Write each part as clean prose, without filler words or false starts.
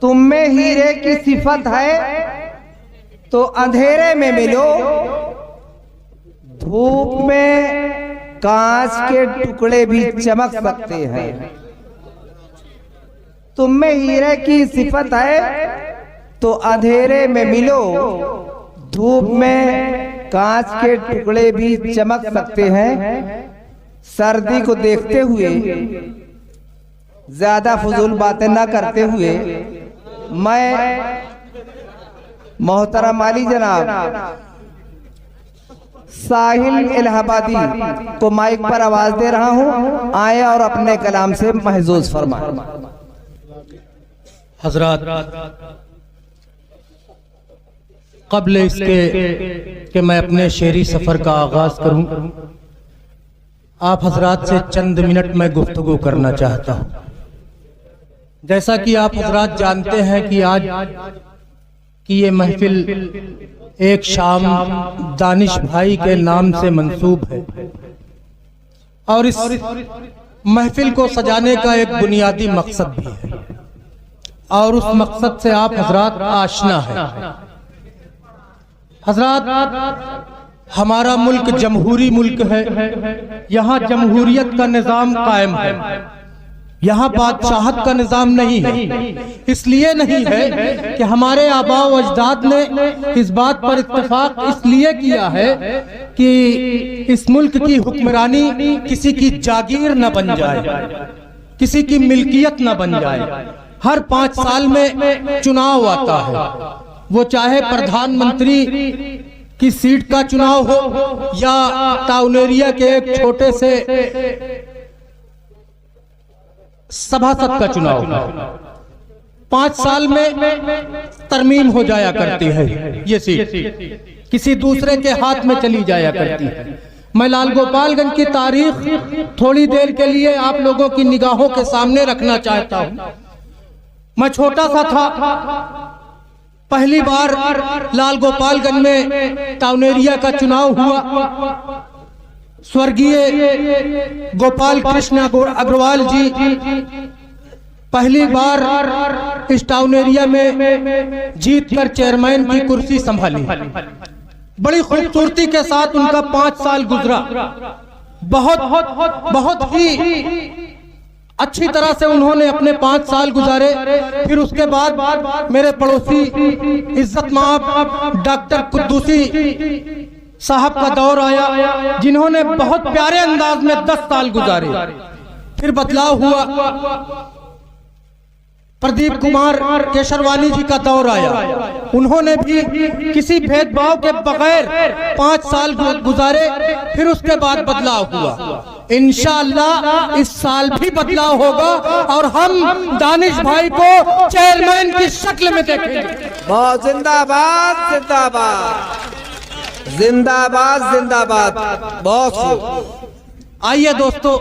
तुम में हीरे की सिफत है तो अंधेरे में मिलो, धूप में कांच के टुकड़े भी चमक सकते हैं। तुम में हीरे की सिफत है तो अंधेरे में मिलो, धूप में कांच के टुकड़े भी चमक सकते हैं। सर्दी को देखते हुए ज्यादा फजूल बातें ना करते हुए मैं मोहतरम आली जनाब साहिल इलाहाबादी को माइक पर आवाज दे रहा हूं, आए और अपने कलाम से महजूज फरमाएं। हजरात, क़ब्ल इसके कि मैं अपने शेरी सफर का आगाज करूं, आप हजरात से चंद मिनट में गुफ्तगू करना चाहता हूं। जैसा कि आप हजरात जानते हैं कि आज की ये महफिल एक शाम दानिश भाई के नाम से मंसूब है और इस महफिल को सजाने का एक बुनियादी मकसद भी है और उस मकसद से आप हजरात आशना है। हजरात, हमारा मुल्क जमहूरी मुल्क है, यहाँ जमहूरियत का निजाम कायम है, यहाँ बादशाहत का निजाम नहीं है। इसलिए नहीं है कि हमारे आबा व अजदाद ने इस बात पर इत्तेफाक इसलिए किया है कि इस मुल्क की हुक्मरानी किसी की जागीर न बन जाए, किसी की मिल्कियत न बन जाए। हर 5 साल में चुनाव आता है, वो चाहे प्रधानमंत्री की सीट का चुनाव हो या टाउन एरिया के एक छोटे से सभासद का चुनाव। 5 साल में तरमीम हो जाया करती है ये सीट, किसी दूसरे के हाथ में चली जाया करती है। मैं लाल गोपालगंज की तारीख थोड़ी देर के लिए आप लोगों की निगाहों के सामने रखना चाहता हूं। मैं छोटा सा था, पहली बार लाल गोपालगंज में टाउन एरिया का चुनाव हुआ। स्वर्गीय गोपाल कृष्ण अग्रवाल जी पहली बार इस टाउन एरिया में जीतकर चेयरमैन की कुर्सी संभाली। बड़ी खूबसूरती के साथ उनका 5 साल गुजरा। बहुत ही अच्छी तरह से उन्होंने अपने 5 साल गुजारे। फिर उसके बाद मेरे पड़ोसी इज्जत माब डॉक्टर कुद्दूसी साहब का दौर आया, जिन्होंने बहुत प्यारे अंदाज में 10 साल गुजारे। फिर बदलाव हुआ, प्रदीप कुमार केशरवानी जी का दौर आया, उन्होंने भी किसी भेदभाव के बगैर 5 साल गुजारे। फिर उसके बाद बदलाव हुआ। इंशाअल्लाह इस साल भी बदलाव होगा और हम दानिश भाई को चेयरमैन की शक्ल में देखेंगे। बहुत जिंदाबाद जिंदाबाद जिंदाबाद जिंदाबाद। बहुत खूब। आइए दोस्तों,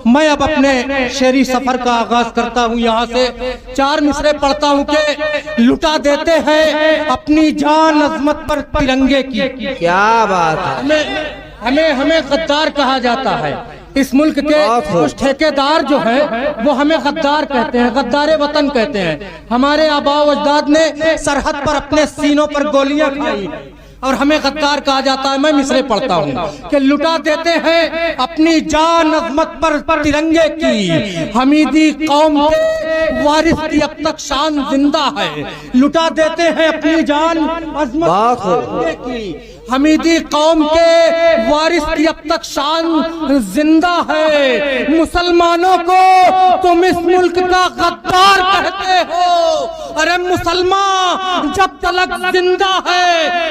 मैं अब अपने शेरी सफर का आगाज करता हूँ। यहाँ से 4 मिसरे पढ़ता हूँ कि लुटा देते हैं अपनी जान अजमत पर तिरंगे की। क्या बात है। हमें गद्दार कहा जाता है। इस मुल्क के कुछ ठेकेदार जो हैं वो हमें गद्दार कहते हैं, गद्दारे वतन कहते हैं। हमारे आबा व अजदाद ने सरहद पर अपने सीनों पर गोलियां खाई और हमें गद्दार कहा जाता है। मैं मिसरे पढ़ता हूँ कि लुटा देते हैं अपनी जान अजमत पर तिरंगे की, हमीदी कौम के वारिस की अब तक शान जिंदा है। लुटा देते हैं अपनी जान अजमत पर की, हमीदी कौम के वारिस की अब तक शान जिंदा है। मुसलमानों को तुम इस मुल्क का गद्दार कहते हो। अरे मुसलमान जब तक जिंदा है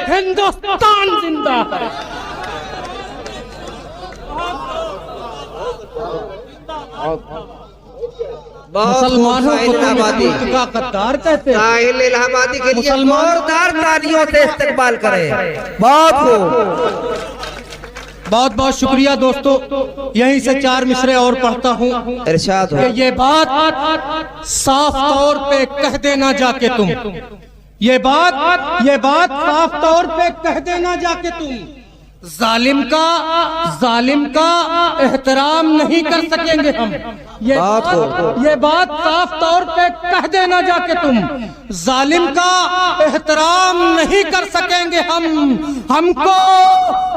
हिंदुस्तान जिंदा है। मुसलमानों को तुम का गद्दार कहते हैं। साहिल इलाहाबादी के लिए जोरदार तालियों से इस्तकबाल करें। बहुत बहुत शुक्रिया दोस्तों। यहीं से 4 मिसरे और पढ़ता हूँ। इरशाद हो। ये बात साफ तौर पे कह देना जाके तुम, ये बात साफ तौर पे कह देना जाके तुम, जालिम का एहतराम नहीं कर सकेंगे हम। ये बात साफ तौर पे कह देना जाके तुम, जालिम का एहतराम नहीं कर सकेंगे हम। हमको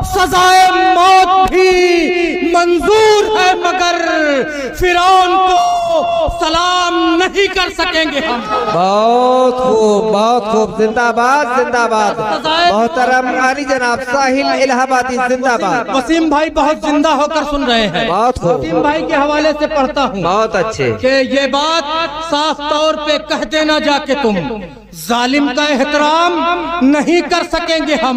सजाए मौत भी मंजूर है मगर फिरौन को सलाम नहीं कर सकेंगे हम। बहुत खूब, जिंदाबाद जिंदाबाद। मोहतरम अली जनाब साहिल इलाहाबादी जिंदाबाद। वसीम भाई बहुत जिंदा होकर सुन रहे हैं। बहुत खूब। वसीम भाई के हवाले से पढ़ता हूँ। बहुत अच्छे। कि ये बात साफ तौर पे कह देना जाके तुम, जालिम का एहतराम नहीं कर सकेंगे हम।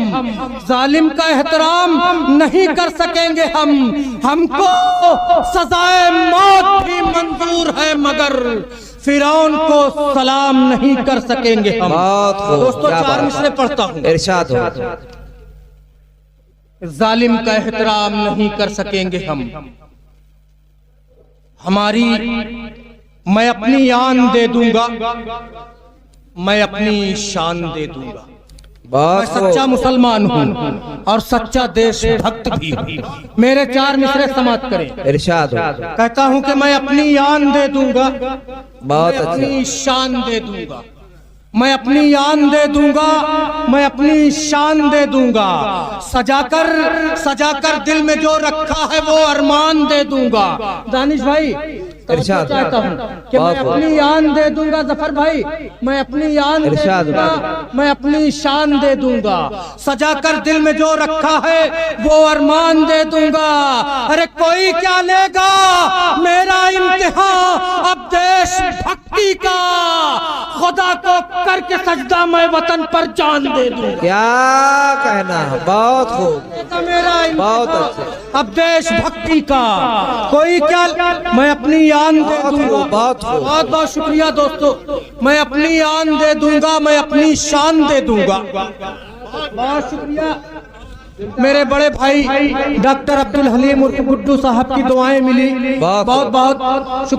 जालिम का एहतराम नहीं कर सकेंगे हम। हमको सजाए मौत भी मंजूर है मगर फिरौन को सलाम नहीं कर सकेंगे हम। दोस्तों 4 मिसरे पढ़ता हूँ। इरशाद हो। जालिम का एहतराम नहीं कर सकेंगे हम। हमारी मैं अपनी आन दे दूंगा, मैं अपनी शान दे दूंगा। मैं सच्चा मुसलमान हूँ और सच्चा देशभक्त भी हूँ। मेरे 4 मिसरे समाप्त करें। इरशाद हो। कहता हूँ कि मैं अपनी आन दे दूंगा, बहुत मैं अपनी शान दे दूंगा। मैं अपनी आन दे दूंगा, मैं अपनी शान दे दूंगा। सजाकर दिल में जो रखा है वो अरमान दे दूंगा। दानिश भाई चाहता हूँ कि मैं अपनी आन दे दूंगा। जफर भाई मैं अपनी आन दे दूंगा, मैं अपनी शान दे दूंगा। सजाकर दिल में जो रखा है वो अरमान दे दूंगा। अरे कोई क्या लेगा मेरा इम्तिहान अब देश भक्ति का, खुदा को करके सजदा मैं वतन पर जान दे दूंगा। क्या कहना, बहुत खूब, मेरा बहुत अच्छा। अब देश भक्ति का कोई क्या, मैं अपनी आन दे दूंगा। बहुत बहुत शुक्रिया दोस्तों। मैं अपनी आन दे दूंगा, मैं अपनी शान दे दूंगा। बहुत शुक्रिया। मेरे बड़े भाई डॉक्टर अब्दुल हलीम उर्फ गुड्डू साहब की दुआएं मिली। बहुत बहुत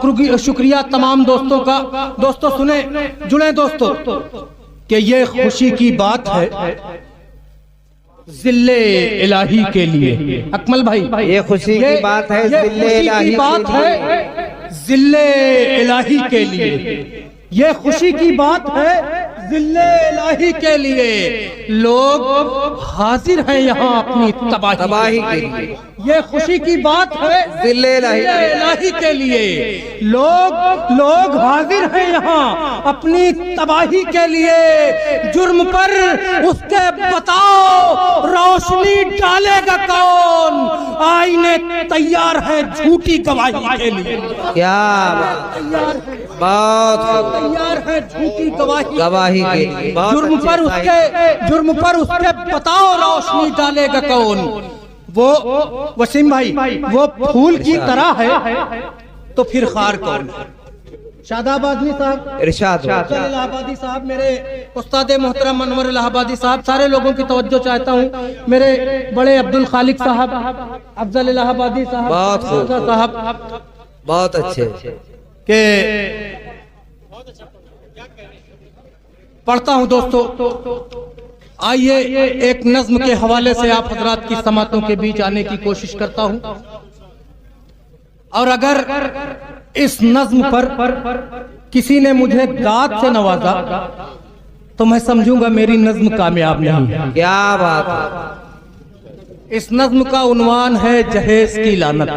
शुक्रिया तमाम दोस्तों का। दोस्तों सुने, जुड़े दोस्तों कि ये खुशी की बात है जिल्ले इलाही के लिए। अकमल भाई ये खुशी की बात है, जिल्ले इलाही की बात है जिल्ले इलाही के लिए। ये खुशी की बात है जिल्ले इलाही के लिए। लोग हाजिर हैं यहाँ अपनी तबाही के लिए। ये खुशी की बात है जिल्ले इलाही के लिए। लोग हाजिर हैं यहाँ अपनी तबाही के लिए। जुर्म पर उसके बताओ रोशनी डालेगा कौन? आईने तैयार है झूठी गवाही के लिए। क्या बात, तैयार है झूठी गवाही के लिए। जुर्म पर उसके बताओ रोशनी डालेगा कौन? वो वसीम भाई वो फूल की तरह है तो फिर खार कौन? शादाबादी साहब, इरशाद इलाहाबादी साहब, मेरे उस्ताद मोहतरम अनवर इलाहाबादी साहब, सारे लोगों की तवज्जो चाहता हूँ। मेरे बड़े अब्दुल खालिक साहब, अफजल इलाहाबादी साहब, बहुत अच्छे के पढ़ता हूँ दोस्तों। आइए एक नज्म के हवाले से आप हजरात की समातों के बीच आने की कोशिश करता हूँ। और अगर इस नज्म पर किसी ने मुझे दाद से नवाजा तो मैं समझूंगा मेरी नज्म कामयाब नहीं है। क्या बात है। इस नज्म का उन्वान है जहेज की लानत।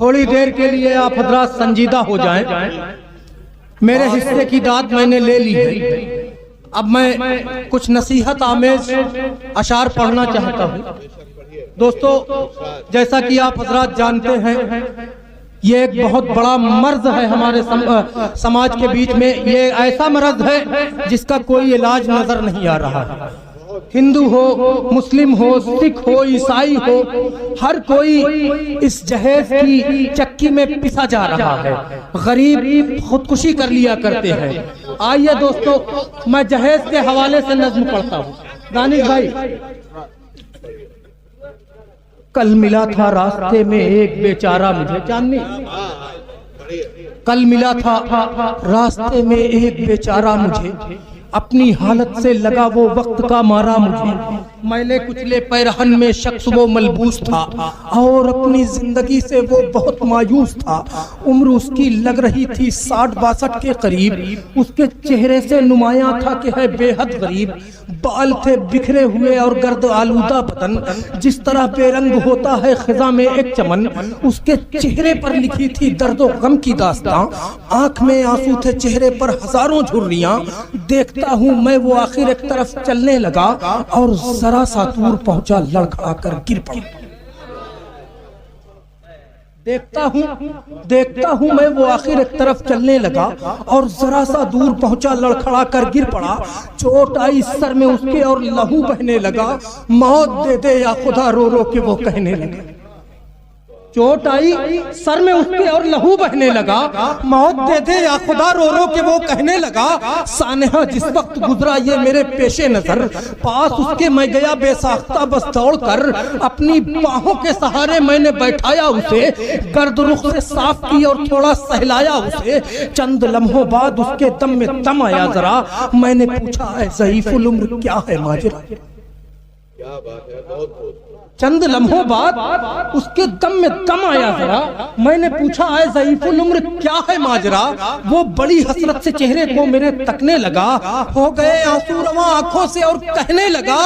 थोड़ी देर के लिए आप हजरात संजीदा हो जाएं। मेरे हिस्से की दाद मैंने ले ली है। अब मैं कुछ नसीहत आमेज अशार पढ़ना चाहता हूँ। दोस्तों जैसा कि आप हजरात जानते हैं ये एक बहुत बड़ा मर्ज है हमारे समाज के बीच में। ये ऐसा मर्ज है जिसका कोई इलाज नजर नहीं आ रहा है। हिंदू हो, मुस्लिम हो, सिख हो, ईसाई हो, हर कोई इस जहेज की चक्की में पिसा जा रहा है। गरीब खुदकुशी कर लिया करते हैं। आइए दोस्तों मैं जहेज के हवाले से नज्म पढ़ता हूँ। दानिश भाई, कल मिला था रास्ते में एक बेचारा मुझे, चांदनी, कल मिला था रास्ते में एक बेचारा मुझे, अपनी हालत से लगा वो वक्त का मारा मुझे, मैले कुचले पैरहन में शख्स वो मलबूस था और अपनी जिंदगी से वो बहुत मायूस था। उम्र उसकी लग रही थी 60-62 के करीब। उसके चेहरे से नुमायां था कि है बेहद गरीब। बाल थे बिखरे हुए और गर्द आलूदा बदन, जिस तरह बेरंग होता है खिजा में एक चमन। उसके चेहरे पर लिखी थी दर्दो गम की दास्तां। आंख में आंसू थे, चेहरे पर हजारों झुर्रियां। देखता हूँ मैं वो आखिर एक तरफ चलने लगा और जरा सा दूर पहुंचा, लड़खड़ाकर गिर पड़ा। देखता हूँ मैं वो आखिर एक तरफ चलने लगा और जरा सा दूर पहुंचा, लड़खड़ा कर गिर पड़ा। चोट आई सर में उसके और लहू बहने लगा। मौत दे दे या खुदा, रो रो के वो कहने लगा। चोट आई सर में उसके और लहू बहने लगा। मौत दे दे या खुदा, रो रो के वो कहने लगा। सानेहा जिस वक्त गुजरा ये मेरे पेशे नजर, पास उसके मैं गया बेसाख्ता बस दौड़ कर। अपनी बाहों के सहारे मैंने बैठाया उसे, गर्द रुख से साफ की और थोड़ा सहलाया उसे। चंद लम्हों बाद उसके दम में दम आया जरा। मैंने पूछा ऐ ज़ईफ़ुल उम्र क्या है माजरा। क्या बात है, बहुत चंद लम्हों बाद उसके दम में दम आया जरा। मैंने पूछा ऐ ज़ईफ़ुल उम्र क्या है माजरा। वो बड़ी हसरत से चेहरे को मेरे तकने लगा। हो गए आंसू रवा आंखों से और कहने लगा,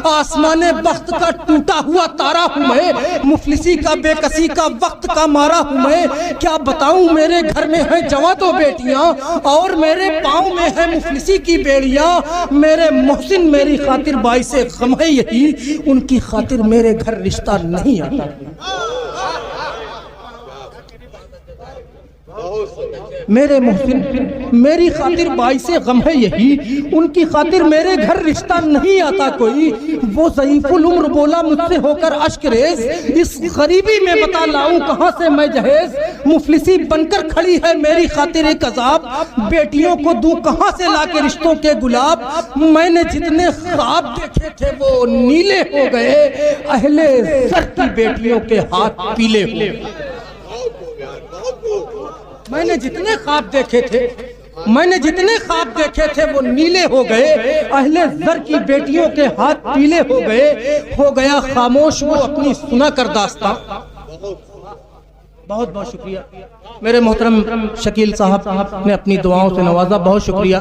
आसमाने बख्त का टूटा हुआ तारा हूँ मैं, मुफलिसी का बेकसी का वक्त का मारा हूँ मैं। क्या बताऊं मेरे घर में है जवां तो बेटियां और मेरे पाँव में है मुफलिसी की बेड़ियां। मेरे मोहसिन मेरी खातिर बाइसे गम है यही, उनकी खातिर मेरे घर रिश्ता नहीं आता। मेरे मोहसिन मेरी खातिर बाइसे गम है यही, उनकी खातिर मेरे घर रिश्ता नहीं आता कोई। वो ज़ईफ़ुल उम्र बोला मुझसे होकर अश्करेज़, इस गरीबी में बता लाऊं कहां से मैं जहेज। मुफलिसी बनकर खड़ी है मेरी खातिर एक अजाब, बेटियों को दूं कहां से लाके रिश्तों के गुलाब। मैंने जितने ख्वाब देखे थे वो नीले हो गए, अहले सर की बेटियों के हाथ पीले हो गए। मैंने जितने ख्वाब देखे थे वो नीले हो गए, अहले ज़र की बेटियों के हाथ पीले हो गए। हो गया खामोश वो अपनी सुना कर दास्तां। बहुत बहुत शुक्रिया मेरे मोहतरम शकील साहब ने अपनी दुआओं से नवाजा। बहुत शुक्रिया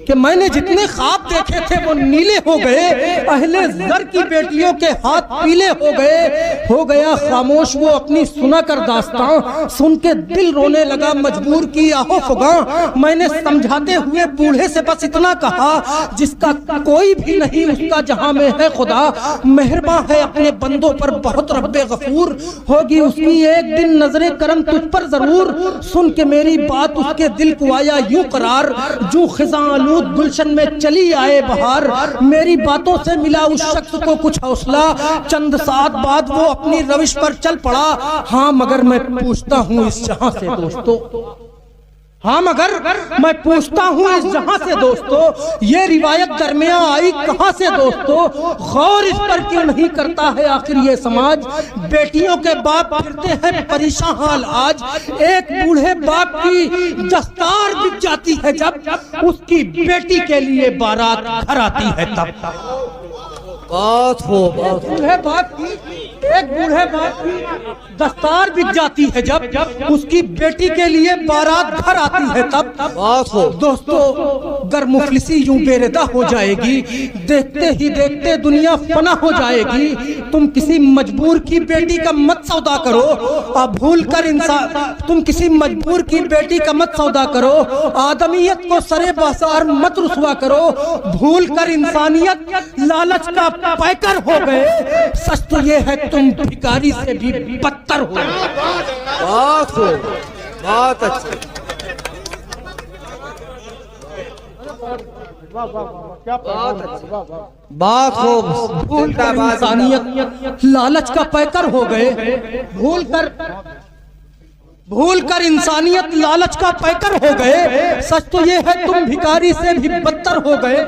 कि मैंने जितने ख्वाब देखे थे वो नीले हो गए, अहले ज़र की बेटियों के हाथ पीले हो गए। हो गया खामोश वो अपनी सुना कर दास्तां। सुन के दिल रोने लगा, मजबूर की आहो फुगा। मैंने समझाते हुए बूढ़े से बस इतना कहा, जिसका कोई भी नहीं उसका जहां में है खुदा। मेहरबान है अपने बंदों पर बहुत रब्बे गफूर, होगी उसकी एक दिन नजरे करम तुझ पर जरूर। सुन के मेरी बात उसके दिल को आया यूं करार, जो खिज़ां आलूद गुलशन में चली आए बहार। मेरी बातों से मिला उस शख्स को कुछ हौसला, चंद साथ बाद वो अपनी रविश पर चल पड़ा। हाँ मगर मैं पूछता हूँ इस जहां से दोस्तों, हाँ मगर मैं पूछता हूँ इस जहां से दोस्तों, ये रिवायत दरमियां आई कहां से दोस्तों। गौर इस पर क्यों नहीं करता है आखिर ये समाज। बेटियों के बाप फिरते हैं परेशान हाल आज। एक बूढ़े बाप की दस्तार बिक जाती है जब, उसकी बेटी के लिए बारात घर आती है तब। बूढ़े बाप की एक बूढ़े बाप की दस्तार बिक जाती है जब, उसकी बेटी के लिए बारात घर आती है तब। दोस्तों गर मुफलिसी यूं बेरेदा हो जाएगी, देखते ही देखते दुनिया फना हो जाएगी। तुम किसी मजबूर की बेटी का मत सौदा करो, अब भूल कर इंसान तुम किसी मजबूर की बेटी का मत सौदा करो। आदमियत को सरे बाजार मत रुसवा करो, भूल कर इंसानियत लालच का पैकर हो गए। सच तो ये है तुम भिखारी से भी बदतर हो। बहुत अच्छा। बात हो भूल कर इंसानियत लालच का पैकर हो गए। भूल कर इंसानियत लालच का पैकर हो गए। सच तो ये है तुम भिखारी से भी बदतर हो गए।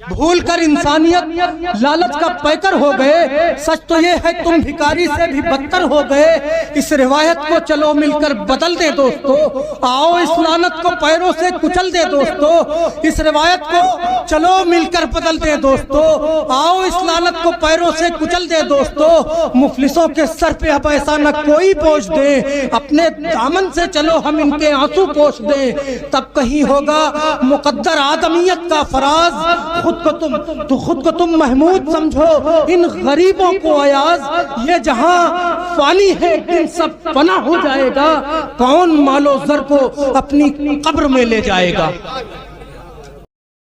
भूल कर इंसानियत लालच का पैकर हो गए। सच तो ये है तुम भिखारी से भी बदतर हो गए। इस रिवायत को चलो मिलकर बदल दे दोस्तों, आओ इस लानत को पैरों से कुचल दे दोस्तों। इस रिवायत को चलो मिलकर बदल दे दोस्तों, आओ इस लानत को पैरों से कुचल दे दोस्तों। मुफलिसों के सर पे अब ऐसा न कोई बोझ दे, अपने दामन से चलो हम इनके आंसू पोंछ दे। तब कहीं होगा मुकद्दर आदमियत का फराज। खुद को तुम महमूद समझो, इन गरीबों को अयाज। ये जहां फानी है एक दिन सब फना हो जाएगा, कौन मालो जर को अपनी कब्र में ले जाएगा।